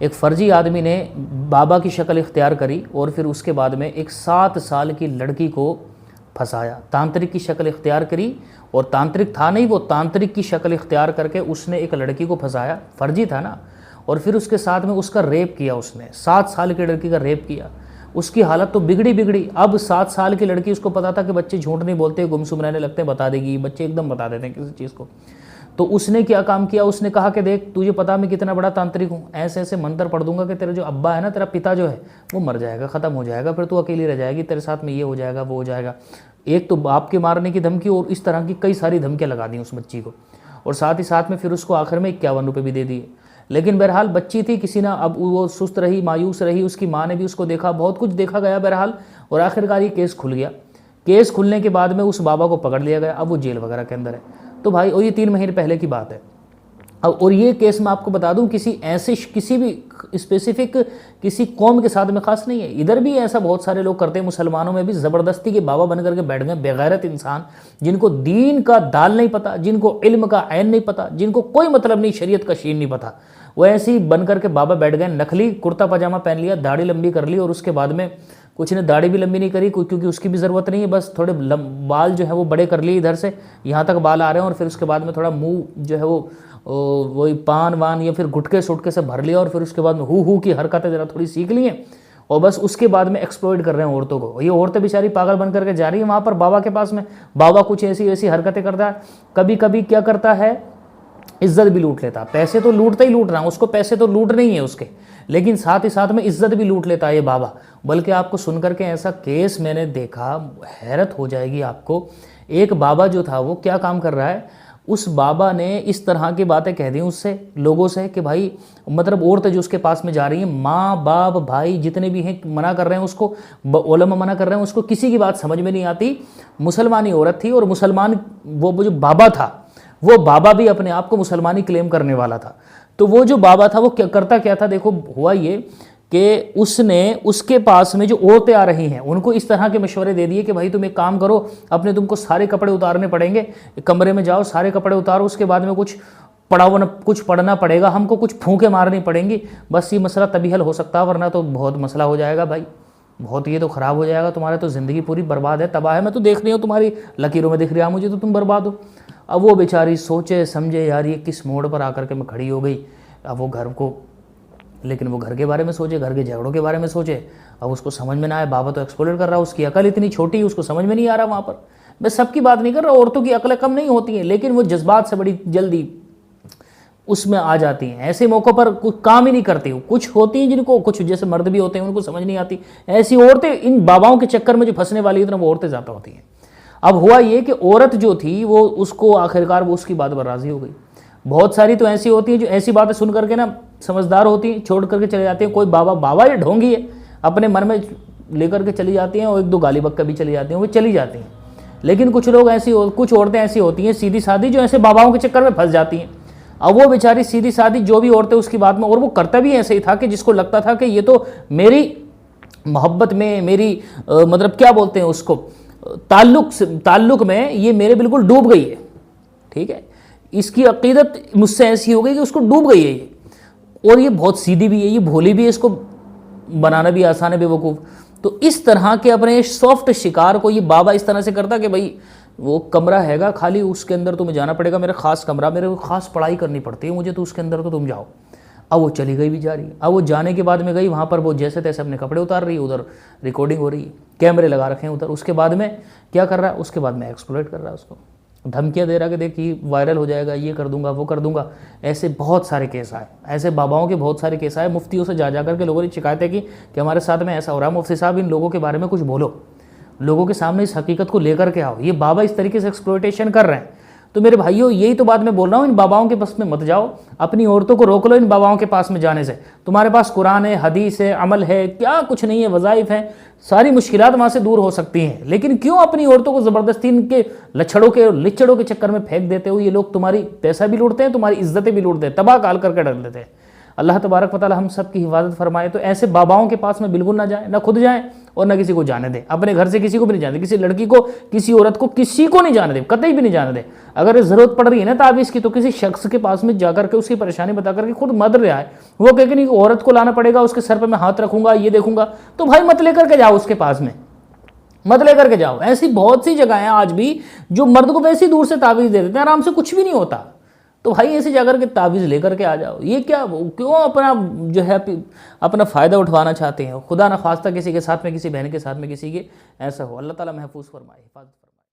एक फर्जी आदमी ने बाबा की शक्ल इख्तियार करी और फिर उसके बाद में एक 7 साल की लड़की को फंसाया। तांत्रिक की शक्ल इख्तियार करी और तांत्रिक था नहीं, वो तांत्रिक की शक्ल इख्तियार करके उसने एक लड़की को फंसाया, फर्जी था ना, और फिर उसके साथ में उसका रेप किया। उसने 7 साल की लड़की का रेप किया। उसकी हालत तो बिगड़ी। अब 7 साल की लड़की, उसको पता था कि बच्चे झूठ नहीं बोलते, गुमसुम रहने लगते हैं, बता देगी, बच्चे एकदम बता देते हैं किसी चीज़ को। तो उसने क्या काम किया, उसने कहा कि देख तुझे पता मैं कितना बड़ा तांत्रिक हूँ, ऐसे ऐसे मंत्र पढ़ दूंगा कि तेरा जो अब्बा है ना, तेरा पिता जो है वो मर जाएगा, ख़त्म हो जाएगा, फिर तू अकेली रह जाएगी, तेरे साथ में ये हो जाएगा वो हो जाएगा। एक तो बाप के मारने की धमकी और इस तरह की कई सारी धमकियाँ लगा दी उस बच्ची को, और साथ ही साथ में फिर उसको आखिर में 51 रुपये भी दे दिए। लेकिन बहरहाल बच्ची थी, किसी ना, अब वो सुस्त रही, मायूस रही, उसकी माँ ने भी उसको देखा, बहुत कुछ देखा गया बहरहाल, और आखिरकार ये केस खुल गया। केस खुलने के बाद में उस बाबा को पकड़ लिया गया, अब वो जेल वगैरह के अंदर है। तो भाई, और ये 3 महीने पहले की बात है। अब और ये केस मैं आपको बता दूं, किसी ऐसे किसी भी स्पेसिफिक किसी कौम के साथ में खास नहीं है, इधर भी ऐसा बहुत सारे लोग करते हैं। मुसलमानों में भी ज़बरदस्ती के बाबा बन करके बैठ गए बेगैरत इंसान, जिनको दीन का दाल नहीं पता, जिनको इल्म का ऐन नहीं पता, जिनको कोई मतलब नहीं, शरीयत का शीन नहीं पता, वो ऐसे ही बन करके बाबा बैठ गए। नकली कुर्ता पजामा पहन लिया, दाढ़ी लंबी कर ली, और उसके बाद में कुछ ने दाढ़ी भी लंबी नहीं करी क्योंकि उसकी भी ज़रूरत नहीं है, बस थोड़े बाल जो है वो बड़े कर लिए, इधर से यहाँ तक बाल आ रहे हैं, और फिर उसके बाद में थोड़ा मुंह जो है वो वही पान वान या फिर गुटके सुटके से भर लिया, और फिर उसके बाद में हु की हरकतें ज़रा थोड़ी सीख ली हैं, और बस उसके बाद में एक्सप्लॉइट कर रहे हैं औरतों को। ये औरतें बेचारी पागल बन करके जा रही है वहाँ पर बाबा के पास में। बाबा कुछ ऐसी ऐसी हरकतें करता है, कभी कभी क्या करता है, इज्जत भी लूट लेता। पैसे तो लूटता ही लूट रहा, उसको पैसे तो लूट नहीं है उसके, लेकिन साथ ही साथ में इज्जत भी लूट लेता है ये बाबा। बल्कि आपको सुनकर के ऐसा केस मैंने देखा, हैरत हो जाएगी आपको। एक बाबा जो था वो क्या काम कर रहा है, उस बाबा ने इस तरह की बातें कह दी उससे, लोगों से, कि भाई मतलब औरतें जो उसके पास में जा रही हैं, माँ बाप भाई जितने भी हैं मना कर रहे हैं उसको, उलमा मना कर रहे हैं उसको, किसी की बात समझ में नहीं आती। मुसलमानी औरत थी और मुसलमान वो जो बाबा था, वो बाबा भी अपने आप को मुसलमानी क्लेम करने वाला था। तो वो जो बाबा था वो क्या था, देखो हुआ ये कि उसने उसके पास में जो औरतें आ रही हैं उनको इस तरह के मशवरे दे दिए कि भाई तुम एक काम करो, अपने तुमको सारे कपड़े उतारने पड़ेंगे, कमरे में जाओ, सारे कपड़े उतारो, उसके बाद में कुछ पढ़ना पड़ेगा, हमको कुछ फूंके मारनी पड़ेंगी, बस ये मसला तभी हल हो सकता है, वरना तो बहुत मसला हो जाएगा भाई, बहुत ये तो ख़राब हो जाएगा, तुम्हारे तो ज़िंदगी पूरी बर्बाद है, तबाह है, मैं तो देख रही हूँ तुम्हारी लकीरों में दिख रहा है मुझे, तो तुम बर्बाद हो। अब वो बेचारी सोचे समझे, यार ये किस मोड़ पर आकर के मैं खड़ी हो गई। अब वो घर को, लेकिन वो घर के बारे में सोचे, घर के झगड़ों के बारे में सोचे, अब उसको समझ में ना आए, बाबा तो एक्सप्लोर कर रहा है, उसकी अकल इतनी छोटी, उसको समझ में नहीं आ रहा वहाँ पर। मैं सबकी बात नहीं कर रहा, औरतों की अकलें कम नहीं होती हैं, लेकिन वो जज्बात से बड़ी जल्दी उसमें आ जाती हैं, ऐसे मौक़ों पर कुछ काम ही नहीं करती। कुछ होती हैं जिनको, कुछ जैसे मर्द भी होते हैं उनको समझ नहीं आती, ऐसी औरतें इन बाबाओं के चक्कर में जो फंसने वाली है, वो औरतें ज़्यादा होती हैं। अब हुआ ये कि औरत जो थी वो उसको आखिरकार वो उसकी बात पर राज़ी हो गई। बहुत सारी तो ऐसी होती हैं जो ऐसी बातें सुन करके ना समझदार होती हैं, छोड़ करके चले जाते हैं। कोई बाबा ये ढोंगी है, अपने मन में लेकर के चली जाती हैं, और 1-2 गाली बक्का भी चली जाती हैं, वो चली जाती हैं। लेकिन कुछ लोग कुछ औरतें ऐसी होती हैं सीधी सादी, जो ऐसे बाबाओं के चक्कर में फंस जाती हैं। अब वो बेचारी सीधी सादी जो भी औरतें उसकी बात में, और वो करता भी ऐसे ही था कि जिसको लगता था कि ये तो मेरी मोहब्बत में, मेरी मतलब क्या बोलते हैं उसको, ताल्लुक में ये मेरे बिल्कुल डूब गई है, ठीक है, इसकी अकीदत मुझसे ऐसी हो गई कि उसको डूब गई है ये, और ये बहुत सीधी भी है, ये भोली भी है, इसको बनाना भी आसान है बेवकूफ़। तो इस तरह के अपने सॉफ्ट शिकार को ये बाबा इस तरह से करता कि भाई वो कमरा हैगा खाली, उसके अंदर तुम्हें जाना पड़ेगा, मेरा खास कमरा, मेरे को खास पढ़ाई करनी पड़ती है मुझे, तो उसके अंदर तो तुम जाओ। अब वो चली गई बेचारी। अब वो जाने के बाद में गई वहाँ पर, वो जैसे तैसे अपने कपड़े उतार रही है, उधर रिकॉर्डिंग हो रही है, कैमरे लगा रखे हैं उधर। उसके बाद में क्या कर रहा है, उसके बाद में एक्सप्लॉइट कर रहा है उसको, धमकियाँ दे रहा है कि देखिए वायरल हो जाएगा, ये कर दूंगा वो कर दूंगा। ऐसे बहुत सारे केस आए, ऐसे बाबाओं के बहुत सारे केस आए। मुफ्तियों से जा कर के लोगों ने शिकायतें की कि हमारे साथ में ऐसा हो रहा है, मुफ्ती साहब इन लोगों के बारे में कुछ बोलो, लोगों के सामने इस हकीकत को लेकर के आओ, ये बाबा इस तरीके से एक्सप्लॉइटेशन कर रहे हैं। तो मेरे भाइयों यही तो बात मैं बोल रहा हूँ, इन बाबाओं के बस में मत जाओ, अपनी औरतों को रोक लो इन बाबाओं के पास में जाने से। तुम्हारे पास कुरान है, हदीस है, अमल है, क्या कुछ नहीं है, वज़ाइफ है, सारी मुश्किलात वहाँ से दूर हो सकती हैं। लेकिन क्यों अपनी औरतों को ज़बरदस्ती इनके लिचड़ों के चक्कर में फेंक देते हो? ये लोग तुम्हारी पैसा भी लूटते हैं, तुम्हारी इज्जतें भी लूटते हैं, तबाह काल करके डाल देते हैं। अल्लाह तबारक व तआला हम सब की हिफाजत फरमाए। तो ऐसे बाबाओं के पास में बिल्कुल ना जाए, ना खुद जाए और ना किसी को जाने दें। अपने घर से किसी को भी नहीं जाने दें, किसी लड़की को, किसी औरत को, किसी को नहीं जाने दें, कतई भी नहीं जाने दें। अगर ज़रूरत पड़ रही है ना ताबीज़ की, तो किसी शख्स के पास में जाकर के उसकी परेशानी बता करके खुद मर रहा है, वो कहे कि नहीं औरत को लाना पड़ेगा, उसके सर पर मैं हाथ रखूंगा, ये देखूंगा, तो भाई मत लेकर के जाओ उसके पास में, मत लेकर के जाओ। ऐसी बहुत सी जगह हैं आज भी जो मर्द को वैसे ही दूर से ताबीज़ दे देते हैं, आराम से कुछ भी नहीं होता। तो भाई ऐसी जाकर के ताबीज़ लेकर के आ जाओ। ये क्या, क्यों अपना जो है अपना फ़ायदा उठवाना चाहते हैं? खुदा न खास्ता किसी के साथ में, किसी बहन के साथ में किसी के ऐसा हो। अल्लाह ताला महफूज फरमाए, हिफाजत।